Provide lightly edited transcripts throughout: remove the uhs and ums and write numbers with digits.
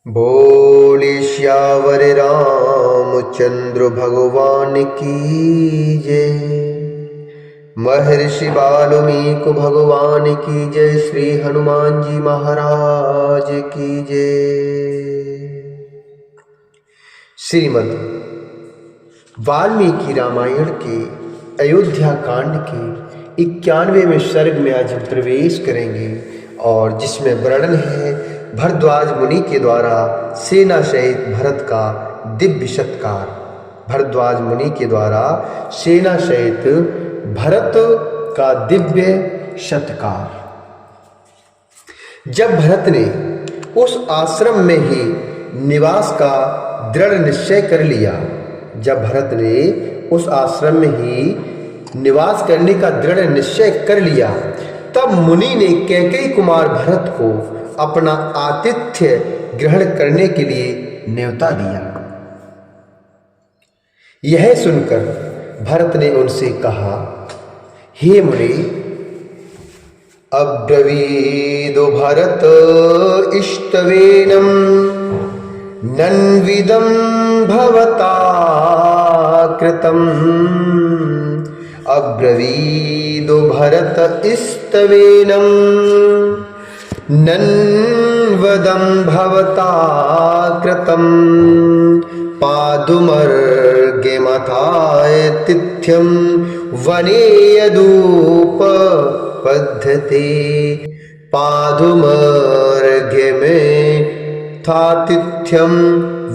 बोले श्यावर रामचंद्र भगवान की जय। महर्षि वाल्मीकि भगवान की जय। श्री हनुमान जी महाराज की जय। श्रीमद् वाल्मीकि रामायण के अयोध्या कांड के 91वें सर्ग में आज हम प्रवेश करेंगे और जिसमें वर्णन है भरद्वाज मुनि के द्वारा सेना सहित भरत का दिव्य सत्कार। भरद्वाज मुनि के द्वारा सेना सहित भरत का दिव्य सत्कार। जब भरत ने उस आश्रम में ही निवास का दृढ़ निश्चय कर लिया, जब भरत ने उस आश्रम में ही निवास करने का दृढ़ निश्चय कर लिया, तब मुनि ने कैकेयी कुमार भरत को अपना आतिथ्य ग्रहण करने के लिए न्योता दिया। यह सुनकर भरत ने उनसे कहा, हे मुनि, अब्रवीदो भरत इष्टवेनम नन्विदं भवता कृतम्। अब्रवीदो भरत इष्टवेनम नन्वदं भवता कृतं। पादुमर्गेमथाय तिथ्यं वने यदुपपद्यते। पादुमर्गेमेथातिथ्यं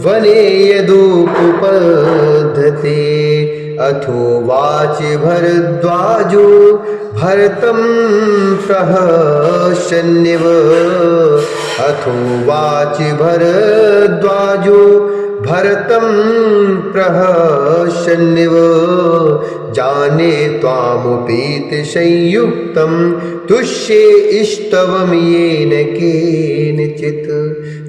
वने यदुपपद्यते। अथोवाच भरद्वाजो भरतं प्रहसन्निव। अथोवाच भरद्वाजो भरतं प्रहसन्निव। जाने त्वामुपेत संयुक्तं तुष्ये इष्टवं येन केनचित्।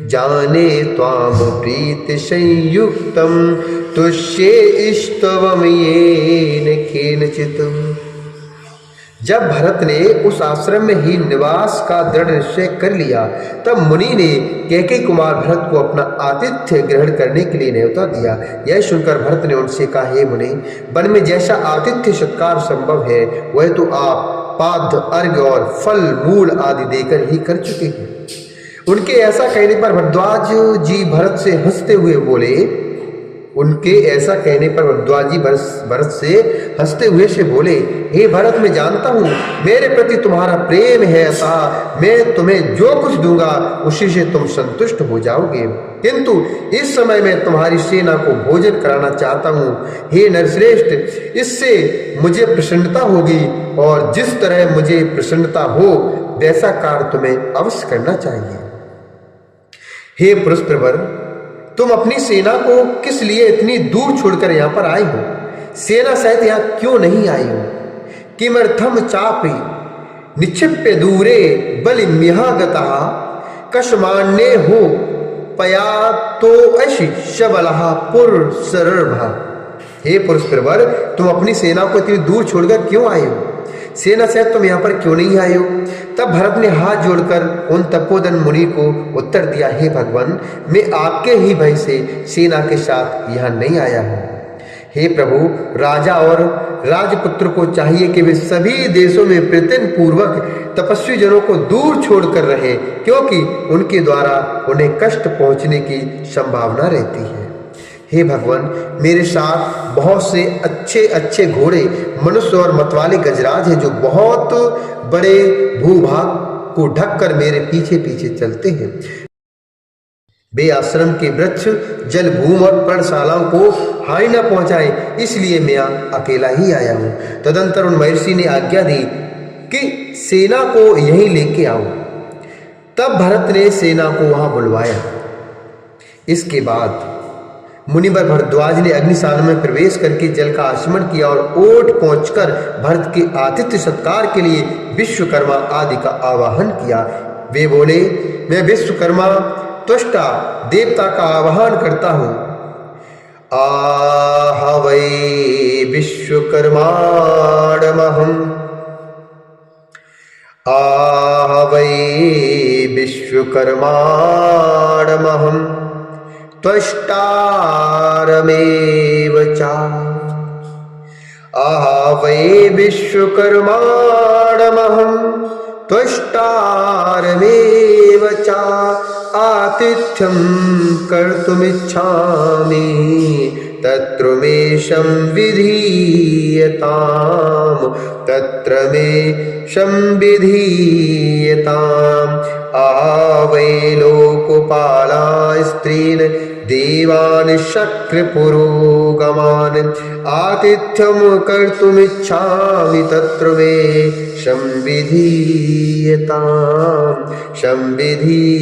जाने त्वामुपेत संयुक्तं तुष्ये इष्टवं येन केनचित्। जब भरत ने उस आश्रम में ही निवास का दृढ़ निश्चय कर लिया, तब मुनि ने कैकेयी कुमार भरत को अपना आतिथ्य ग्रहण करने के लिए न्योता दिया। यह सुनकर भरत ने उनसे कहा, हे मुनि, वन में जैसा आतिथ्य सत्कार संभव है वह तो आप पाद्य, अर्घ्य और फल मूल आदि देकर ही कर चुके हैं। उनके ऐसा कहने पर भरद्वाज जी भरत से हंसते हुए बोले, भरत से हंसते हुए से बोले, हे भरत, मैं जानता हूँ मेरे प्रति तुम्हारा प्रेम है, अतः मैं तुम्हें जो कुछ दूंगा उसी से तुम संतुष्ट हो जाओगे। किंतु इस समय मैं तुम्हारी सेना को भोजन कराना चाहता हूँ। हे नरश्रेष्ठ, इससे मुझे प्रसन्नता होगी और जिस तरह मुझे प्रसन्नता हो वैसा कार्य तुम्हें अवश्य करना चाहिए। हे पुरुष प्रवर, तुम अपनी सेना को किस लिए इतनी दूर छोड़कर यहाँ पर आए हो? सेना सहित यहाँ क्यों नहीं आई हो? किमर्थम चापि निक्षिप्य दूरे बलिम्यहा गतः कस्मान्ने हो पयातो अशि शबलः पुरुषर्भः। हे पुरुष प्रवर, तुम अपनी सेना को इतनी दूर छोड़कर क्यों आए हो? सेना सहित तुम यहाँ पर क्यों नहीं आए हो? तब भरत ने हाथ जोड़कर उन तपोधन मुनि को उत्तर दिया, हे भगवान, मैं आपके ही भय से सेना के साथ यहाँ नहीं आया हूँ। हे प्रभु, राजा और राजपुत्र को चाहिए कि वे सभी देशों में प्रयत्न पूर्वक तपस्वी जनों को दूर छोड़कर रहे, क्योंकि उनके द्वारा उन्हें कष्ट पहुँचने की संभावना रहती है। हे भगवान, मेरे साथ बहुत से अच्छे अच्छे घोड़े, मनुष्य और मतवाले गजराज हैं जो बहुत बड़े भूभाग को ढककर मेरे पीछे पीछे चलते हैं। वे आश्रम के वृक्ष, जल, भूमि और पर्णशालाओं को हानि न पहुंचाएं, इसलिए मैं अकेला ही आया हूं। तदंतर उन महर्षि ने आज्ञा दी कि सेना को यहीं लेके आओ। तब भरत ने सेना को वहां बुलवाया। इसके बाद मुनिवर भरद्वाज ने अग्निशाला में प्रवेश करके जल का आचमन किया और ओट पहुंचकर भरत के आतिथ्य सत्कार के लिए विश्वकर्मा आदि का आवाहन किया। वे बोले, मैं विश्वकर्मा त्वष्टा देवता का आवाहन करता हूँ। आह वै विश्वकर्माणमहम्। आह वै विश्वकर्माणमहं त्वष्टारमेव च। वै विश्वकर्माणमहं त्वष्टारमेव च। आतिथ्यं कर्तुमिच्छामि तत्र मे संविधीयताम्, तत्र मे संविधीयताम्। वै लोकपाला स्त्रीन् देवान् शक्रपुरोगमान् आतिथ्यं कर्तुमिच्छामि तत्र मे संविधीयताम्, संविधीयताम्।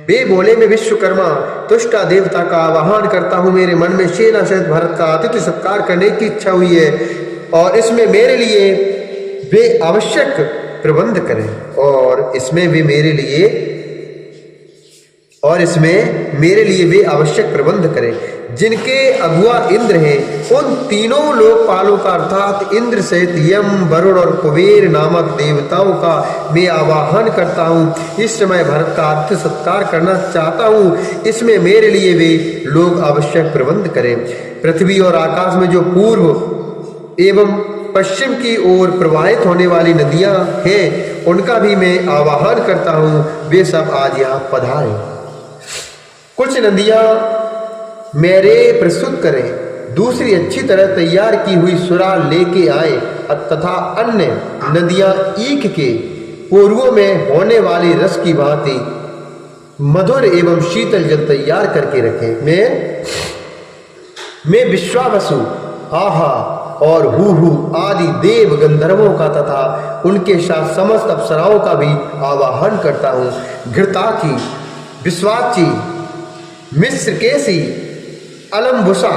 वे बोले, मैं विश्वकर्मा तुष्टा देवता का आवाहन करता हूँ। मेरे मन में सेना सहित भारत का आतिथ्य सत्कार करने की इच्छा हुई है और इसमें मेरे लिए वे आवश्यक प्रबंध करें और इसमें मेरे लिए वे आवश्यक प्रबंध करें। जिनके अगुआ इंद्र हैं उन तीनों लोकपालों का अर्थात इंद्र सहित यम, वरुण और कुबेर नामक देवताओं का मैं आवाहन करता हूँ। इस समय भारत का आतिथ्य सत्कार करना चाहता हूँ, इसमें मेरे लिए वे लोग आवश्यक प्रबंध करें। पृथ्वी और आकाश में जो पूर्व एवं पश्चिम की ओर प्रवाहित होने वाली नदियां हैं उनका भी मैं आवाहन करता हूँ, वे सब आज यहाँ पधारें। कुछ नदियां मेरे प्रस्तुत करें, दूसरी अच्छी तरह तैयार की हुई सुरा लेके आए तथा अन्य नदियां ईख के पूर्वों में होने वाली रस की भांति मधुर एवं शीतल जल तैयार करके रखें। मैं विश्वावसु, आहा और हूहू आदि देव गंधर्वों का तथा उनके साथ समस्त अप्सराओं का भी आवाहन करता हूँ। घृताची, विश्वाची, मिश्रकेशी, अलम्बुसा,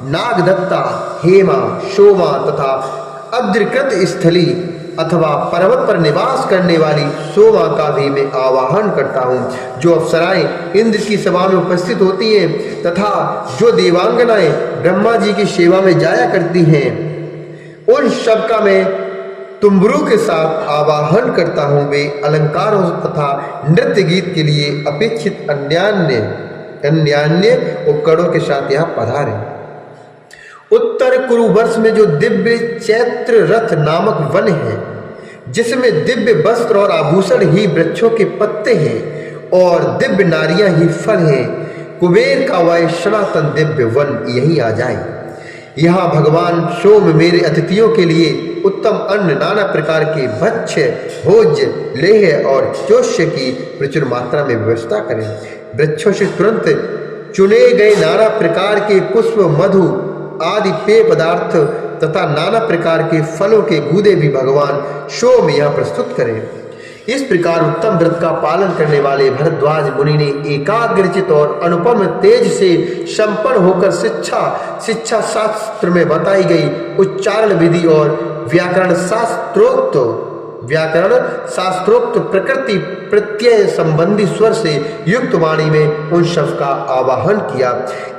नागदत्ता, हेमा, शोमा तथा अद्रिकृत स्थली अथवा पर्वत पर निवास करने वाली सोमा का भी मैं आवाहन करता हूँ। जो अप्सराएं इंद्र की सभा में उपस्थित होती हैं तथा जो देवांगनाएं ब्रह्मा जी की सेवा में जाया करती हैं उन सब का मैं तुम्बरू के साथ आवाहन करता हूँ। वे अलंकारों तथा नृत्य गीत के लिए अपेक्षित अन्यान्य उपकरणों के साथ यहाँ पधारे। उत्तर कुरु वर्ष में जो दिव्य चैत्र रथ नामक वन है जिसमें दिव्य वस्त्र और आभूषण ही वृक्षों के पत्ते हैं और दिव्य नारियां ही फल हैं, कुबेर का वह सनातन दिव्य वन यहीं आ जाए। यहाँ भगवान सोम मेरे अतिथियों के लिए उत्तम अन्न, नाना प्रकार के भक्ष्य, भोज्य, लेह और चोष्य की प्रचुर मात्रा में व्यवस्था करें। वृक्षों से तुरंत चुने गए नाना प्रकार के पुष्प, मधु आदि पेय पदार्थ तथा नाना प्रकार के फलों के गूदे भी भगवान सोम यहाँ प्रस्तुत करें। इस प्रकार उत्तम व्रत का पालन करने वाले भरद्वाज मुनि ने एकाग्रचित और अनुपम तेज से संपन्न होकर शिक्षा शास्त्र में बताई गई उच्चारण विधि और व्याकरण शास्त्रोक्त प्रकृति प्रत्यय संबंधी स्वर से युक्त वाणी में उन सब का आवाहन किया।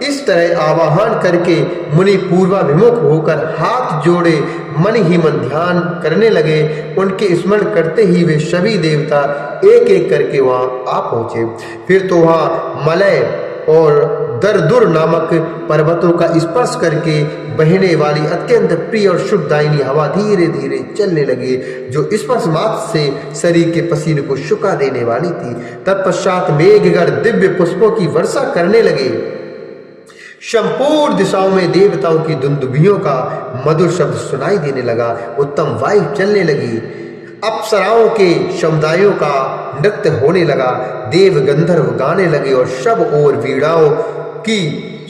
इस तरह आवाहन करके मुनि पूर्वाभिमुख होकर हाथ जोड़े मन ही मन ध्यान करने लगे। उनके स्मरण करते ही वे सभी देवता एक एक करके वहां आ पहुंचे। फिर तो वहां मलय और दरदुर नामक पर्वतों का स्पर्श करके बहने वाली अत्यंत प्रिय और सुखदायिनी हवा धीरे धीरे चलने लगी, जो स्पर्श मात्र से शरीर के पसीने को सुखा देने वाली थी। तत्पश्चात मेघगण दिव्य पुष्पों की वर्षा करने लगे। संपूर्ण दिशाओं में देवताओं की दुंदुभियों का मधुर शब्द सुनाई देने लगा। उत्तम वायु चलने लगी। अप्सराओं के समुदायों का नृत्य होने लगा। देव गंधर्व गाने लगे और सब ओर वीणाओं की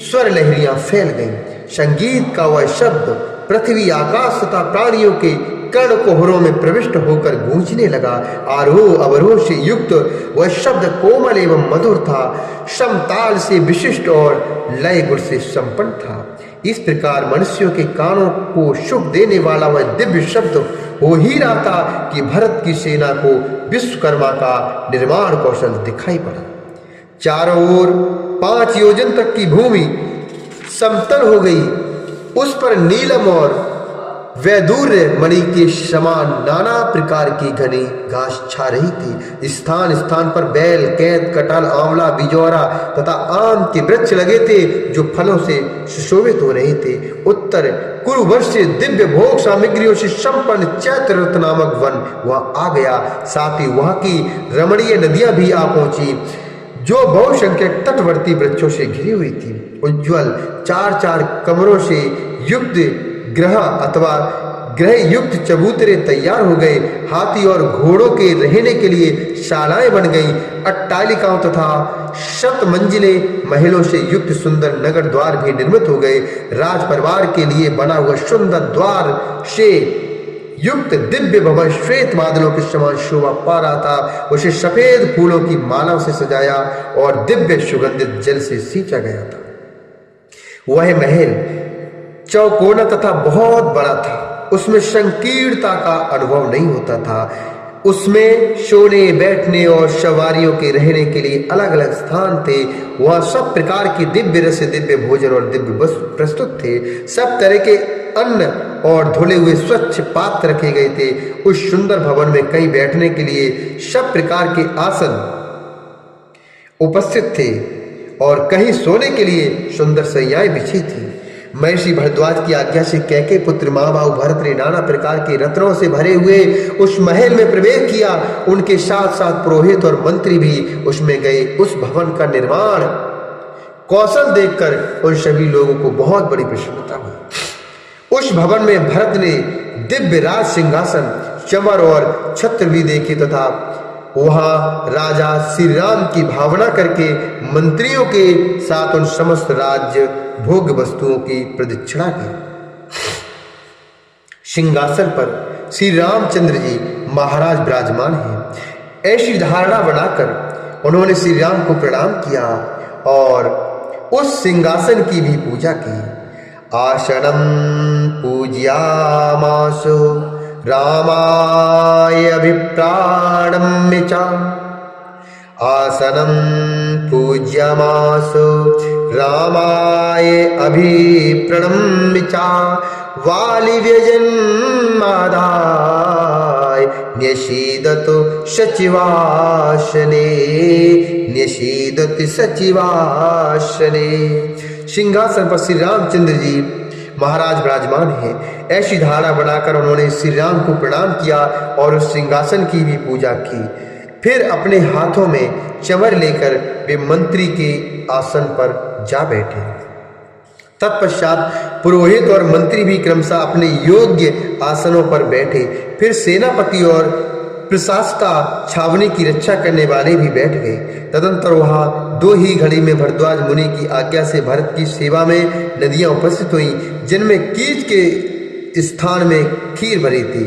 स्वर लहरियां फैल गईं। संगीत का वह शब्द पृथ्वी, आकाश तथा प्राणियों के कर्ण कोहरों में प्रविष्ट होकर गूंजने लगा। आरोह अवरोह से युक्त वह शब्द कोमल एवं मधुर था, समताल से विशिष्ट और लय गुण से संपन्न था। इस प्रकार मनुष्यों के कानों को सुख देने वाला वह दिव्य शब्द हो ही रहा था कि भरत की सेना को विश्वकर्मा का निर्माण कौशल दिखाई पड़ा। चारों ओर 5 योजन तक की भूमि समतल हो गई। उस पर नीलम और वैदूर्य मणि के समान नाना प्रकार की घनी घास छा रही थी। स्थान स्थान पर बैल, कैद, कटहल, आंवला, बिजौरा तथा आम के वृक्ष लगे थे जो फलों से सुशोभित हो रहे थे। उत्तर कुरुवर्ष से दिव्य भोग सामग्रियों से संपन्न चैत्ररथ नामक वन वहां आ गया। साथ ही वहां की रमणीय नदियां भी आ पहुंची जो बहुसंख्यक तटवर्ती वृक्षों से घिरी हुई थी। उज्ज्वल चार चार कमरों से युक्त ग्रह अथवा ग्रह युक्त चबूतरे तैयार हो गए। हाथी और घोड़ों के रहने के लिए शालाएं बन गईं। अट्टालिकाओं तथा शत मंजिले महलों से युक्त सुंदर नगर द्वार भी निर्मित हो गए। राज परिवार के लिए बना हुआ सुंदर द्वार से युक्त दिव्य भवन श्वेत बादलों के समान शोभा पा रहा था। उसे सफेद फूलों की मालाओं से सजाया और दिव्य सुगंधित जल से सींचा गया था। वह महल चौकोना तथा बहुत बड़ा था। उसमें संकीर्णता का अनुभव नहीं होता था। उसमें सोने, बैठने और सवारियों के रहने के लिए अलग अलग स्थान थे। वहां सब प्रकार के दिव्य रस, दिव्य भोजन और दिव्य वस्त्र प्रस्तुत थे। सब तरह के अन्न और धुले हुए स्वच्छ पात्र रखे गए थे। उस सुंदर भवन में कहीं बैठने के लिए सब प्रकार के आसन उपस्थित थे और कहीं सोने के लिए सुंदर सैयाएं बिछी थी। महर्षि भरद्वाज की आज्ञा से कैके पुत्र महाबाहु भरत ने नाना प्रकार के रत्नों से भरे हुए उस महल में प्रवेश किया। उनके साथ साथ पुरोहित और मंत्री भी उसमें गए। उस भवन का निर्माण कौशल देखकर उन सभी लोगों को बहुत बड़ी प्रसन्नता हुई। उस भवन में भरत ने दिव्य राज सिंहासन, चमर और छत्र भी देखे तथा वहां राजा श्री राम की भावना करके मंत्रियों के साथ उन समस्त राज्य भोग वस्तुओं की प्रदक्षिणा की। सिंहासन पर श्री रामचंद्र जी महाराज विराजमान हैं। ऐसी धारणा बनाकर उन्होंने श्री राम को प्रणाम किया और उस सिंहासन की भी पूजा की। आसनम पूज्यामासो रामाय अभिप्राणम्य च। आसनं पूज्यमासो रामाय अभिप्रणम्य च। वालिव्यजन्मादाय न्यसीदतु सचिवासने। न्यसीदति सचिवासने। सिंहासन पर श्री रामचंद्र जी महाराज विराजमान हैं। ऐसी धारणा बनाकर उन्होंने श्री राम को प्रणाम किया और उस सिंहासन की भी पूजा की। फिर अपने हाथों में चमर लेकर वे मंत्री के आसन पर जा बैठे। तत्पश्चात पुरोहित और मंत्री भी क्रमशः अपने योग्य आसनों पर बैठे। फिर सेनापति और प्रशासका छावनी की रक्षा करने वाले भी बैठ गए। तदंतर वहां 2 ही घड़ी में भरद्वाज मुनि की आज्ञा से भरत की सेवा में नदियां उपस्थित हुई जिनमें कीच के स्थान में खीर भरी थी।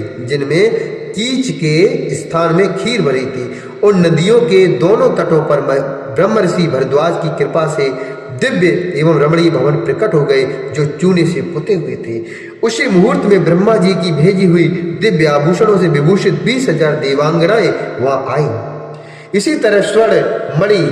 खीर भरी थी। उन नदियों के दोनों तटों पर ब्रह्मर्षि भरद्वाज की कृपा से दिव्य एवं रमणीय भवन प्रकट हो गए जो चूने से पुते हुए थे। उसी मुहूर्त में ब्रह्मा जी की भेजी हुई दिव्य आभूषणों से विभूषित 20,000 देवांगनाएं वहां आई। इसी तरह स्वर्ण, मणि,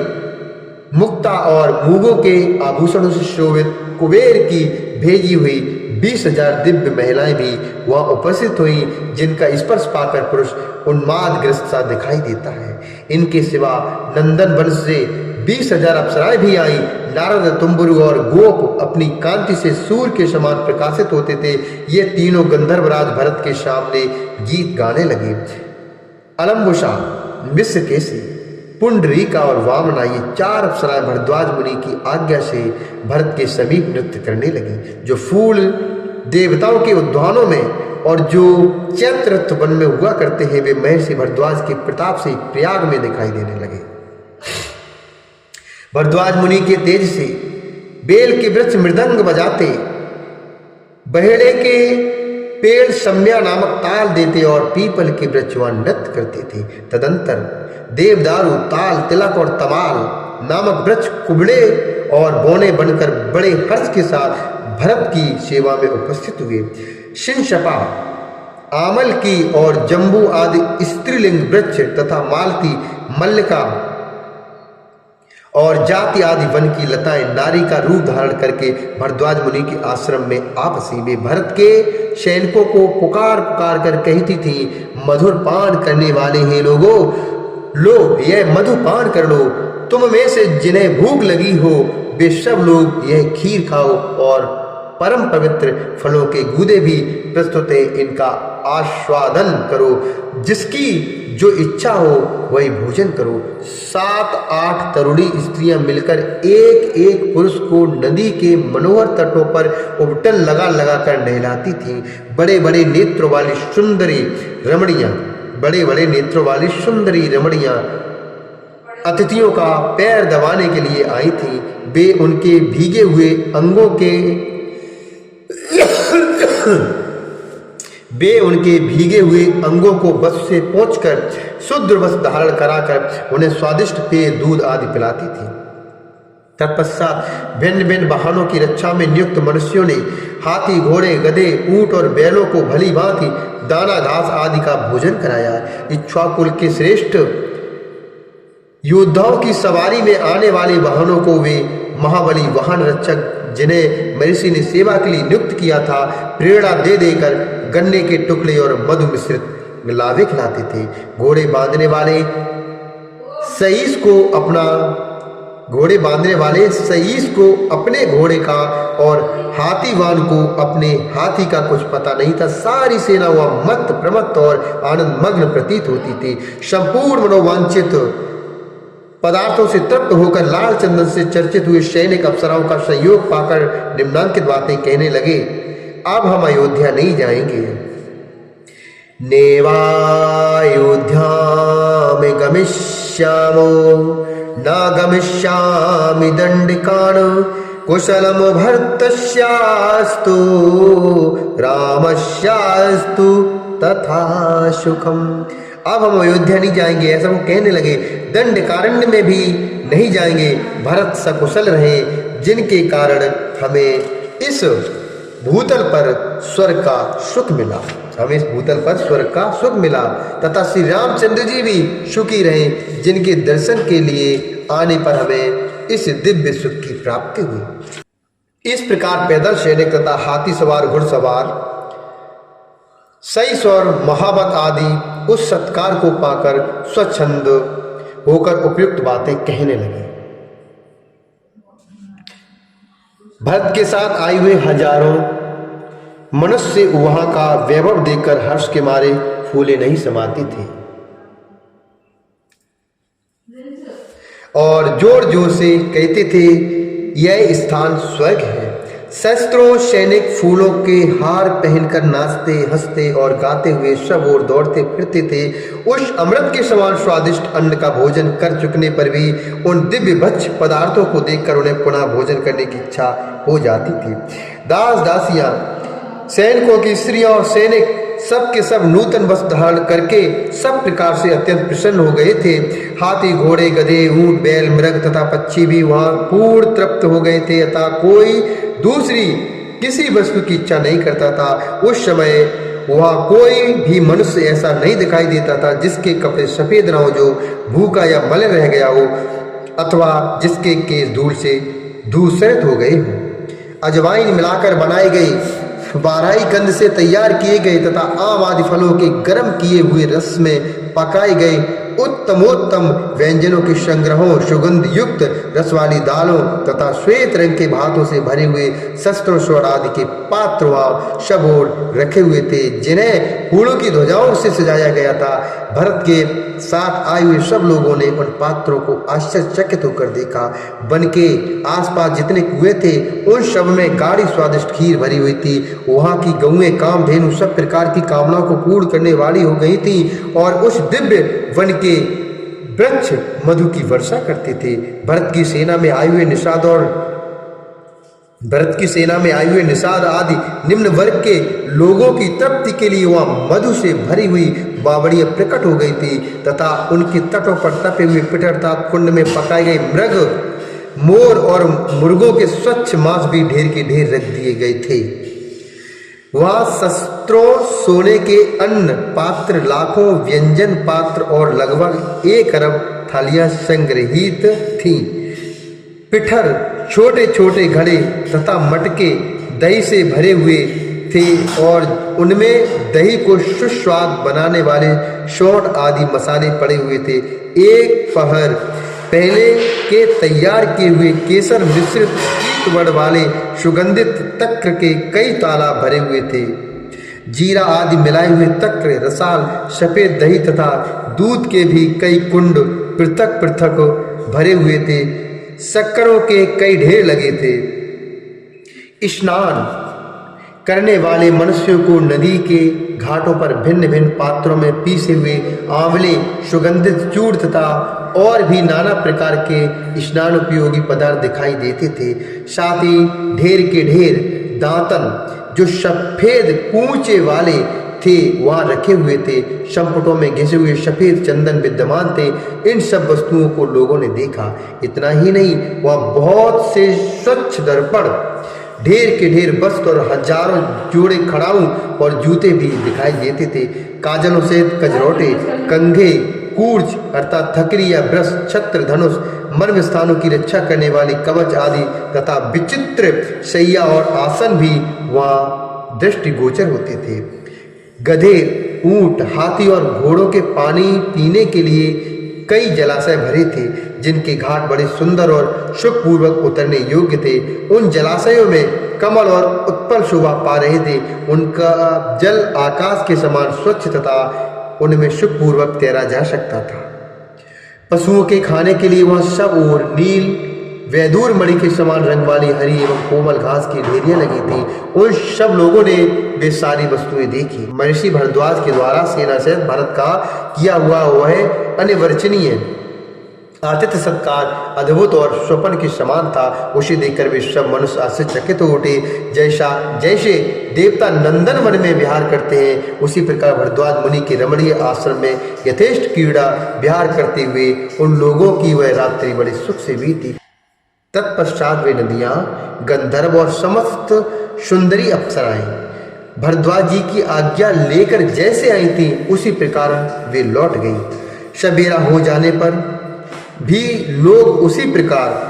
मुक्ता और मूगों के आभूषणों से शोभित कुबेर की भेजी हुई 20,000 दिव्य महिलाएं भी वहां उपस्थित हुई जिनका स्पर्श पाकर पुरुष उन्मादग्रस्त सा दिखाई देता है। इनके सिवा नंदन वंश से 20,000 अप्सराएं भी आई। नारद, तुम्बुरु और गोप अपनी कांति से सूर्य के समान प्रकाशित होते थे। ये तीनों गंधर्वराज भरत के सामने गीत गाने लगे। अलम्बुषा, विश्वकेशी, पुंडरीका और वामना ये 4 अप्सराएं भरद्वाज मुनि की आज्ञा से भरत के समीप नृत्य करने लगी। जो फूल देवताओं के उद्यानों में और जो चैत्र वन में हुआ करते हैं वे महर्षि भरद्वाज के प्रताप से प्रयाग में दिखाई देने लगे। भरद्वाज मुनि के तेज से बेल के वृक्ष मृदंग बजाते, बहेड़े के पेड़ सम्या नामक ताल देते और पीपल के वृक्ष नृत्य करते थे। तदंतर देवदारू, ताल, तिलक और तमाल नामक वृक्ष कुबड़े और बोने बनकर बड़े हर्ष के साथ भरत की सेवा में उपस्थित हुए। शिनशपा, आमल की और जम्बू आदि स्त्रीलिंग वृक्ष तथा मालती, मल्लिका और जाति आदि वन की लताएं नारी का रूप धारण करके भरद्वाज मुनि के आश्रम में आ बसी। वे भरत के सैनिकों को पुकार पुकार कर कहती थी, मधुर पान करने वाले हैं लोगों, लो यह मधु पान कर लो। तुम में से जिन्हें भूख लगी हो वे सब लोग यह खीर खाओ और परम पवित्र फलों के गूदे भी प्रस्तुत है, इनका आस्वादन करो। जिसकी जो इच्छा हो वही भोजन करो। 7-8 तरुणी स्त्रियां मिलकर एक एक पुरुष को नदी के मनोहर तटों पर उबटन लगा लगा कर नहलाती थीं। बड़े बड़े नेत्रों वाली सुंदरी रमणियां अतिथियों का पैर दबाने के लिए आई थीं। वे उनके भीगे हुए अंगों को बस से पोंछकर शुद्ध वस्त्र धारण कराकर उन्हें स्वादिष्ट पेय दूध आदि पिलाती थी। तत्पश्चात भिन्न भिन्न वाहनों की रक्षा में नियुक्त मनुष्यों ने हाथी, घोड़े, गधे, ऊंट और बैलों को भली भांति दाना घास आदि का भोजन कराया। इक्ष्वाकुल के श्रेष्ठ योद्धाओं की सवारी में आने वाले वाहनों को वे महाबली वाहन रक्षक, जिन्हें महर्षि ने सेवा के लिए नियुक्त किया था, प्रेरणा दे देकर गन्ने के टुकड़े और मधु मिश्रित लावे खिलाते थे। घोड़े बांधने वाले सईस को अपने घोड़े का और हाथीवान को अपने हाथी का कुछ पता नहीं था। सारी सेना वह मत प्रमत्त और आनंद मग्न प्रतीत होती थी। संपूर्ण मनोवांछित पदार्थों से तृप्त होकर लाल चंदन से चर्चित हुए सैनिक अप्सराओं का सहयोग पाकर निम्नांकित बातें कहने लगे। अब हम अयोध्या नहीं जाएंगे। नेवायोध्या में गमिष्यामो न गमिष्यामि दंडिकान कुशलम भरतस्यास्तु रामस्यास्तु तथा सुखम। अब हम अयोध्या नहीं जाएंगे, ऐसा वो कहने लगे। दंडकारण्य में भी नहीं जाएंगे। भरत सकुशल रहे, जिनके कारण हमें इस भूतल पर स्वर्ग का सुख मिला। तथा श्री रामचंद्र जी भी सुखी रहे, जिनके दर्शन के लिए आने पर हमें इस दिव्य सुख की प्राप्ति हुई। इस प्रकार पैदल सैनिक तथा हाथी सवार, घुड़सवार, सईस और महाबत आदि उस सत्कार को पाकर स्वच्छंद होकर उपयुक्त बातें कहने लगे। भरत के साथ आए हुए हजारों मनुष्य वहां का वैभव देखकर हर्ष के मारे फूले नहीं समाती थे और जोर जोर से कहते थे, यह स्थान स्वर्ग है। शस्त्रों सैनिक फूलों के हार पहनकर नाचते, हंसते और गाते हुए सब ओर दौड़ते फिरते थे। उस अमृत के समान स्वादिष्ट अन्न का भोजन कर चुकने पर भी उन दिव्य भक्ष्य पदार्थों को देखकर उन्हें पुनः भोजन करने की इच्छा हो जाती थी। दास दासियां, सैनिकों की स्त्रियां और सैनिक सब के सब नूतन वस्त्र धारण करके सब प्रकार से अत्यंत प्रसन्न हो गए थे। हाथी, घोड़े, गधे, ऊंट, बैल, मृग तथा पक्षी भी वहां पूर्ण तृप्त हो गए थे अतः कोई दूसरी किसी वस्तु की इच्छा नहीं करता था। उस समय वहां कोई भी मनुष्य ऐसा नहीं दिखाई देता था जिसके कपड़े सफेद न हो, जो भूखा या मलिन रह गया हो अथवा जिसके केस धूल से धूसरित हो गए हो। अजवाइन मिलाकर बनाए गए, बाराई कंद से तैयार किए गए तथा आम आदि फलों के गर्म किए हुए रस में पकाए गए उत्तमोत्तम व्यंजनों के संग्रहों, सुगंध युक्त रस वाली दालों तथा श्वेत रंग के भातों से भरे हुए शस्त्रों स्वर आदि के पात्र वहां सब ओर रखे हुए थे, जिन्हें फूलों की ध्वजाओं से सजाया गया था। भरत के साथ आए हुए सब लोगों ने उन पात्रों को आश्चर्यचकित होकर देखा। वन के आसपास जितने कुएं थे उन सब में गाढ़ी स्वादिष्ट खीर भरी हुई थी। वहां की गौएं, कामधेनु सब प्रकार की कामनाओं को पूर्ण करने वाली हो गई थी और उस दिव्य वन के वृक्ष मधु की वर्षा करते थे। भरत की सेना में आए हुए निषाद आदि निम्न वर्ग के लोगों की तृप्ति के लिए वहां मधु से भरी हुई बावड़ियां प्रकट हो गई थी तथा उनके तटों पर तपे हुए पिटर कुंड में पकाए गए मृग, मोर और मुर्गों के स्वच्छ मांस भी ढेर के ढेर रख दिए गए थे। वहां शस्त्रों, सोने के अन्न पात्र, लाखों व्यंजन पात्र और लगभग 1 अरब थालियां संग्रहित थीं। पिठर, छोटे छोटे घड़े तथा मटके दही से भरे हुए थे और उनमें दही को सुस्वाद बनाने वाले सौंठ आदि मसाले पड़े हुए थे। एक पहर पहले के तैयार किए हुए केसर मिश्रित पीतवर्ण वाले सुगंधित तक्र के कई ताला भरे हुए थे। जीरा आदि मिलाए हुए तक्र, रसाल, सफेद दही तथा दूध के भी कई कुंड पृथक पृथक भरे हुए थे। शक्करों के कई ढेर लगे थे। स्नान करने वाले मनुष्यों को नदी के घाटों पर भिन्न भिन्न पात्रों में पीसे हुए आंवले, सुगंधित चूर्ण तथा और भी नाना प्रकार के स्नान उपयोगी पदार्थ दिखाई देते थे। साथ ही ढेर के ढेर दांतन जो सफेद कूंचे वाले थे वहां रखे हुए थे। संपुटों में घिसे हुए सफेद चंदन विद्यमान थे। इन सब वस्तुओं को लोगों ने देखा। इतना ही नहीं, वहां बहुत से स्वच्छ दर्पण, ढेर के ढेर वस्त्र और हजारों जोड़े खड़ाऊ और जूते भी दिखाई देते थे। काजलों से कजरोटे, कंघे, कूर्च अर्थात थकरी या ब्रश, छत्र, धनुष, मर्म स्थानों की रक्षा करने वाली कवच आदि तथा विचित्र शैया और आसन भी वहां दृष्टिगोचर होते थे। गधे, ऊंट, हाथी और घोड़ों के पानी पीने के लिए कई जलाशय भरे थे, जिनके घाट बड़े सुंदर और सुखपूर्वक उतरने योग्य थे। उन जलाशयों में कमल और उत्पल शोभा पा रहे थे। उनका जल आकाश के समान स्वच्छ तथा उनमें सुखपूर्वक तैरा जा सकता था। पशुओं के खाने के लिए वहां सब ओर नील वैदूर मणि के समान रंग वाली हरी एवं कोमल घास की ढेरियां लगी थी। उन सब लोगों ने वे सारी वस्तुएं देखी। महर्षि भारद्वाज के द्वारा सेना सहित भारत का किया हुआ वह अनिवर्चनीय आतिथ्य सत्कार अद्भुत और स्वप्न के समान था। उसे देखकर वे सब मनुष्य आश्चर्यचकित हो उठे। जैसे देवता नंदन वन में विहार करते हैं, उसी प्रकार भारद्वाज मुनि के रमणीय आश्रम में यथेष्ट क्रीड़ा विहार करते हुए उन लोगों की वह रात्रि बड़े सुख से बीती। तत्पश्चात वे नदियां, गंधर्व और समस्त सुंदरी अप्सराएं भरद्वाज जी की आज्ञा लेकर जैसे आई थी उसी प्रकार वे लौट गईं। सवेरा हो जाने पर भी लोग उसी प्रकार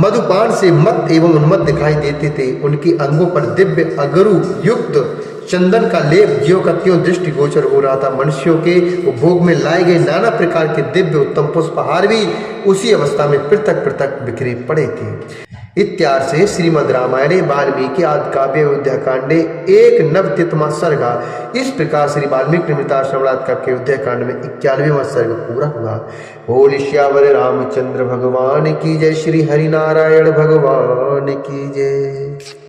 मधुपान से मत एवं उन्मत्त दिखाई देते थे। उनकी अंगों पर दिव्य अगरु युक्त चंदन का लेप ज्यों का त्यों दृष्टिगोचर हो रहा था। मनुष्यों के उपभोग में लाए गए नाना प्रकार के दिव्य उत्तम पुष्पहार भी उसी अवस्था में पृथक पृथक बिखरे पड़े थे। इत्यार्थ से श्रीमद् रामायणे वाल्मीकि आदि काव्ये अयोध्याकांडे 1/9वां सर्गा। इस प्रकार श्री वाल्मीकि श्रवणात् काव्य अयोध्याकांड में 91वां सर्ग पूरा हुआ। बोल श्यावर रामचंद्र भगवान की जय। श्री हरिनारायण भगवान की जय।